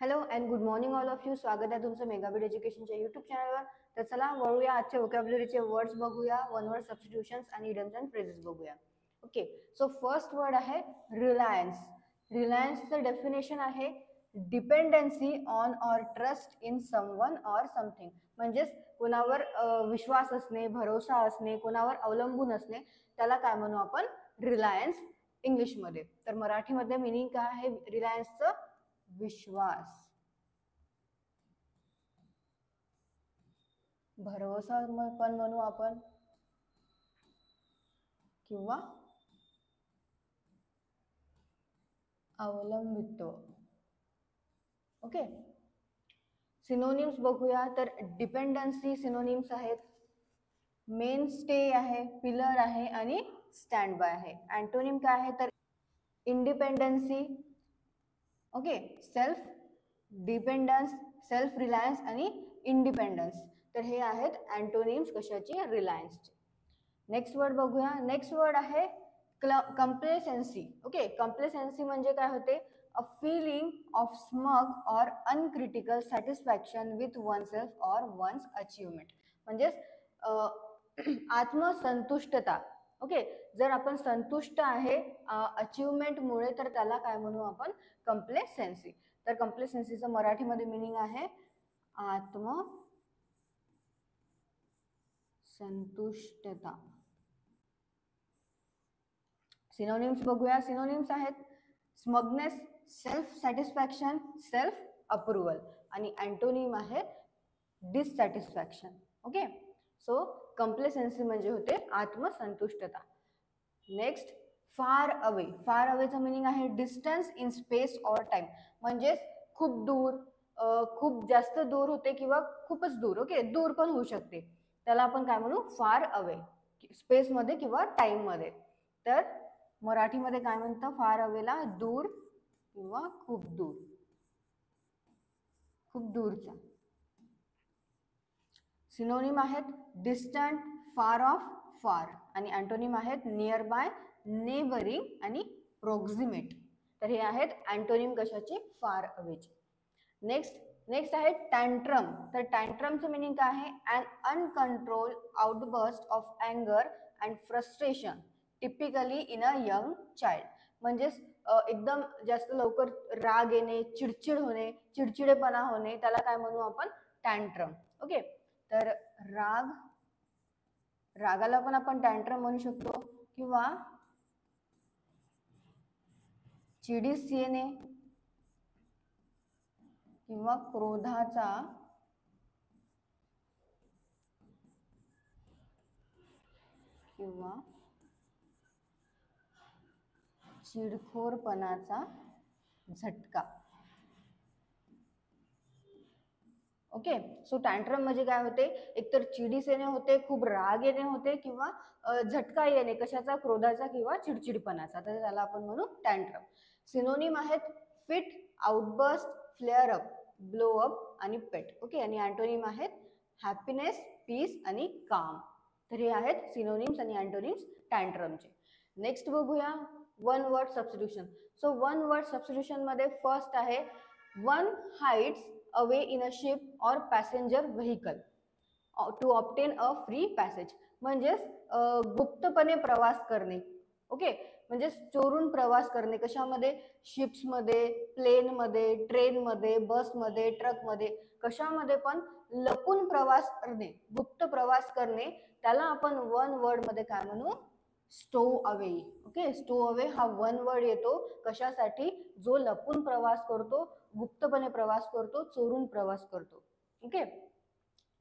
Hello and good morning all of you. स्वागत आहे तुमचं मेगाबिट एज्युकेशनच्या यूट्यूब चॅनलवर. तर चला वळूया आजच्या व्होकॅब्युलरीचे वर्ड्स बघूया, वन वर्ड सबस्टिट्यूशन्स आणि इडियम्स अँड फ्रेजेस बघूया. ओके, सो फर्स्ट वर्ड आहे रिलायन्स. रिलायन्सचं डेफिनेशन आहे dependency on or trust in someone or something. म्हणजेच कोणावर विश्वास असणे, भरोसा असणे, कोणावर अवलंबून असणे, त्याला काय म्हणू आपण? रिलायन्स इंग्लिशमध्ये. तर मराठीमध्ये मिनिंग काय आहे रिलायन्सचं? विश्वास, भरोसा पण म्हणू आपण, किंवा अवलंबित्व. ओके, सिनोनिम्स बघूया. तर डिपेंडन्सी सिनोनिम्स आहेत, मेन स्टे आहे, पिलर आहे आणि स्टँड बाय आहे. अँटोनिम काय आहे? तर independency, okay, self dependence, self reliance आणि इंडिपेंडन्स. तर हे आहेत अँटोनिम्स कशाची? रिलायन्सचे. नेक्स्ट वर्ड बघूया. नेक्स्ट वर्ड आहे कंप्लेसेन्सी. ओके, कंप्लेसेन्सी म्हणजे काय होते? A feeling of smug or uncritical satisfaction with one self or one's achievement. म्हणजेच आत्मसंतुष्टता. ओके, जर आपण संतुष्ट आहे अचिव्हमेंटमुळे तर त्याला काय म्हणू आपण? कंप्लेसेन्सी. तर कंप्लेसेन्सीचं मराठीमध्ये मिनिंग आहे आत्मसंतुष्टता. सिनोनिम्स बघूया. सिनोनिम्स आहेत smugness, self satisfaction, self approval आणि अँटोनिम आहे डिससॅटिस्फॅक्शन. ओके, सो कंप्लेसेन्सी म्हणजे होते आत्मसंतुष्टता. Next, far away. फार अवेचं मिनिंग आहे distance in space or time. म्हणजेच खूप दूर, खूप जास्त दूर होते किंवा खूपच दूर. ओके, दूर पण होऊ शकते, त्याला आपण काय म्हणू? फार अवे, स्पेसमध्ये किंवा टाइममध्ये. तर मराठीमध्ये काय म्हणतं फार अवेला? दूर किंवा खूप दूर, खूप दूरचा. सिनोनिम आहेत डिस्टंट, फार ऑफ, फार आणि अँटोनिम आहेत नियर बाय, नेबरिंग आणि प्रोक्झिमेट. तर हे आहेत अँटोनिम कशाचे? फार अवेचे. नेक्स्ट आहे टँट्रम. तर टँट्रमचं मिनिंग काय आहे? अन अनकंट्रोल आउटबर्स्ट ऑफ अँगर and frustration typically in a young child. म्हणजेच एकदम जास्त लवकर राग येणे, चिडचिड होणे, चिडचिडेपणा होणे, त्याला काय म्हणू आपण? टँट्रम. ओके, तर रागाला पण आपण टँट्रम म्हणू शकतो किंवा चिडीस येणे किंवा क्रोधाचा किंवा चिडखोरपणाचा झटका. ओके, सो टँट्रम म्हणजे काय होते? एकतर चिडीस येणे होते, खूप राग येणे होते किंवा झटका येणे, कशाचा? क्रोधाचा किंवा चिडचिडपणाचा. तर त्याला आपण म्हणू टँट्रम. सिनोनिम आहेत fit, outburst, flare up, blow up आणि पेट. ओके, आणि अँटोनिम आहेत हॅपीनेस, पीस आणि काम. तर हे आहेत सिनोनिम्स आणि अँटोनिम्स टँट्रमचे. नेक्स्ट बघूया one word substitution. So one word substitution मध्ये फर्स्ट आहे one hides away in a ship or passenger vehicle to obtain a free passage. म्हणजेच गुप्तपणे प्रवास करणे. ओके, म्हणजे चोरून प्रवास करणे. कशामध्ये? शिप्समध्ये, प्लेनमध्ये, ट्रेनमध्ये, बसमध्ये, ट्रकमध्ये, कशामध्ये पण लपून प्रवास करणे, गुप्त प्रवास करणे, त्याला आपण वन वर्ड मध्ये काय म्हणू? स्टो अवे. ओके, स्टो अवे हा वन वर्ड येतो कशासाठी? जो लपून प्रवास करतो, गुप्तपणे प्रवास करतो, चोरून प्रवास करतो. ओके,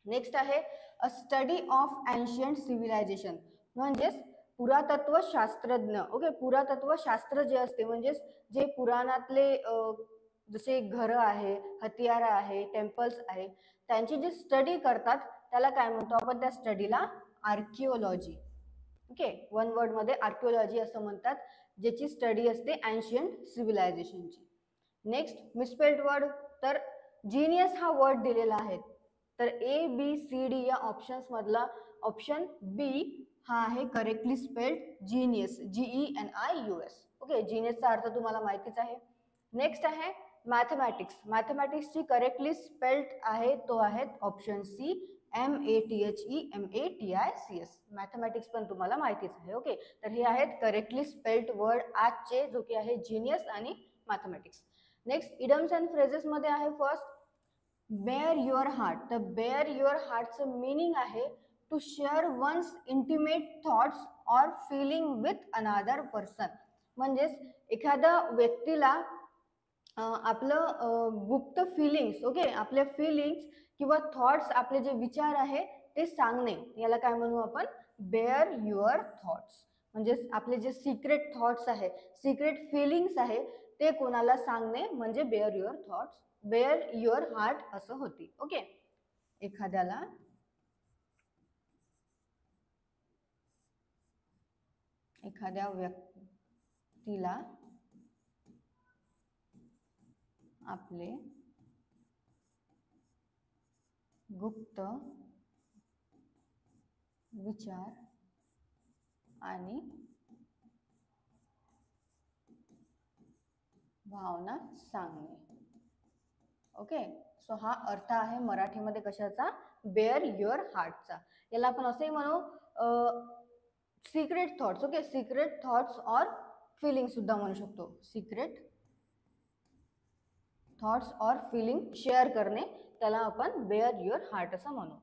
नेक्स्ट आहे a study of ancient civilisation. म्हणजेच पुरातत्व शास्त्रज्ञ. ओके, पुरातत्व शास्त्र जे असते म्हणजेच जे पुराणातले जसे घरं आहे, हत्यार आहे, टेम्पल्स आहे, त्यांची जी स्टडी करतात त्याला काय म्हणतो आपण? त्या स्टडीला आर्किओलॉजी. ओके, वन वर्ड मध्ये आर्किओलॉजी असं म्हणतात, ज्याची स्टडी असते एन्शियंट सिव्हिलायझेशनची. Next misspelled word. तर जीनियस हा वर्ड दिलेला आहे. तर ए बी सी डी या ऑप्शन्स मधला ऑप्शन बी हा आहे correctly spelled genius, GENIUS. Okay, जीनियसचा अर्थ तुम्हाला माहितीच आहे. नेक्स्ट आहे मॅथमॅटिक्सची करेक्टली स्पेल्ड आहे तो आहे ऑप्शन सी MATHEMATICS. मॅथमॅटिक्स पण तुम्हाला माहितीच आहे. ओके, तर हे आहेत करेक्टली स्पेल्ड वर्ड आजचे, जो की आहे जीनियस आणि mathematics. Next idioms and phrases मध्ये आहे फर्स्ट बेअर युअर हार्ट. तर बेअर युअर हार्टचं मिनिंग आहे to share one's intimate thoughts or feeling with another person. म्हणजेच एखाद्या व्यक्तीला आपलं गुप्त फिलिंग्स, ओके, आपले फिलिंग्स किंवा थॉट्स, आपले जे विचार आहे ते सांगणे, याला काय म्हणू आपण, बेअर युअर थॉट्स. म्हणजेच आपले जे सिक्रेट थॉट्स आहे, सिक्रेट फिलिंग्स आहे, ते कोणाला सांगणे म्हणजे bare your thoughts, bare your heart असं होती. ओके, एखाद्या व्यक्तीला आपले गुप्त विचार आणि भावना सांगणे. ओके, सो हा अर्थ आहे मराठीमध्ये कशाचा, बेअर युअर हार्टचा. याला आपण असंही म्हणू secret thoughts. Okay, secret thoughts और फिलिंग सुद्धा म्हणू शकतो. सिक्रेट थॉट्स और फिलिंग शेअर करणे, त्याला आपण बेअर युअर हार्ट असं म्हणू.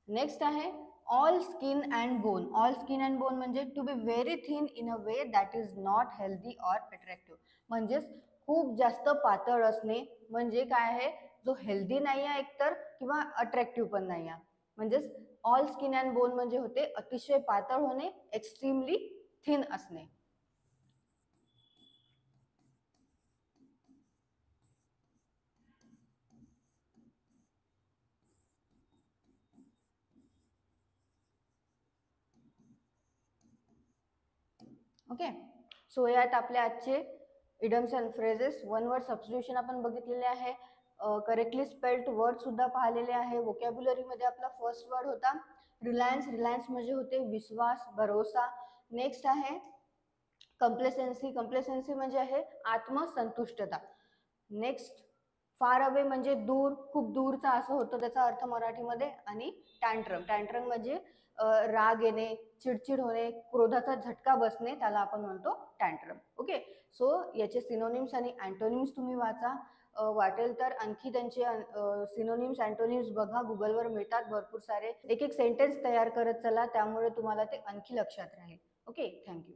नेक्स्ट आहे all skin and bone. All skin and bone म्हणजे to be very thin in a way that is not healthy or attractive. म्हणजेच खूप जास्त पातळ असणे, म्हणजे काय आहे, जो हेल्दी नाही आहे एकतर किंवा अट्रॅक्टिव्ह पण नाही आहे. म्हणजेच ऑल स्किन अँड बोन म्हणजे होते अतिशय पातळ होणे, एक्स्ट्रीमली थिन असणे. ओके, सो यात आपले आजचे idioms and phrases, one word substitution आपण बघितलेले आहे, करेक्टली स्पेल्ड वर्ड सुद्धा पाहिलेले आहे. वोकॅब्युलरी मध्ये आपला फर्स्ट वर्ड होता रिलायन्स. रिलायन्स म्हणजे होते विश्वास, भरोसा. नेक्स्ट आहे कंप्लेसेन्सी. कंप्लेसेन्सी म्हणजे आहे आत्मसंतुष्टता. नेक्स्ट फार अवे म्हणजे दूर, खूप दूरचा असं होतं त्याचा अर्थ मराठीमध्ये. आणि टँट्रम. टँट्रम म्हणजे राग येणे, चिडचिड होणे, क्रोधाचा झटका बसणे, त्याला आपण म्हणतो टँट्रम. ओके, सो याचे सिनोनिम्स आणि अँटोनिम्स तुम्ही वाचा. वाटेल तर आणखी त्यांचे सिनोनिम्स अँटोनिम्स बघा, गुगलवर मिळतात भरपूर सारे. एक एक सेंटेन्स तयार करत चला, त्यामुळे तुम्हाला ते आणखी लक्षात राहील. Okay, thank you.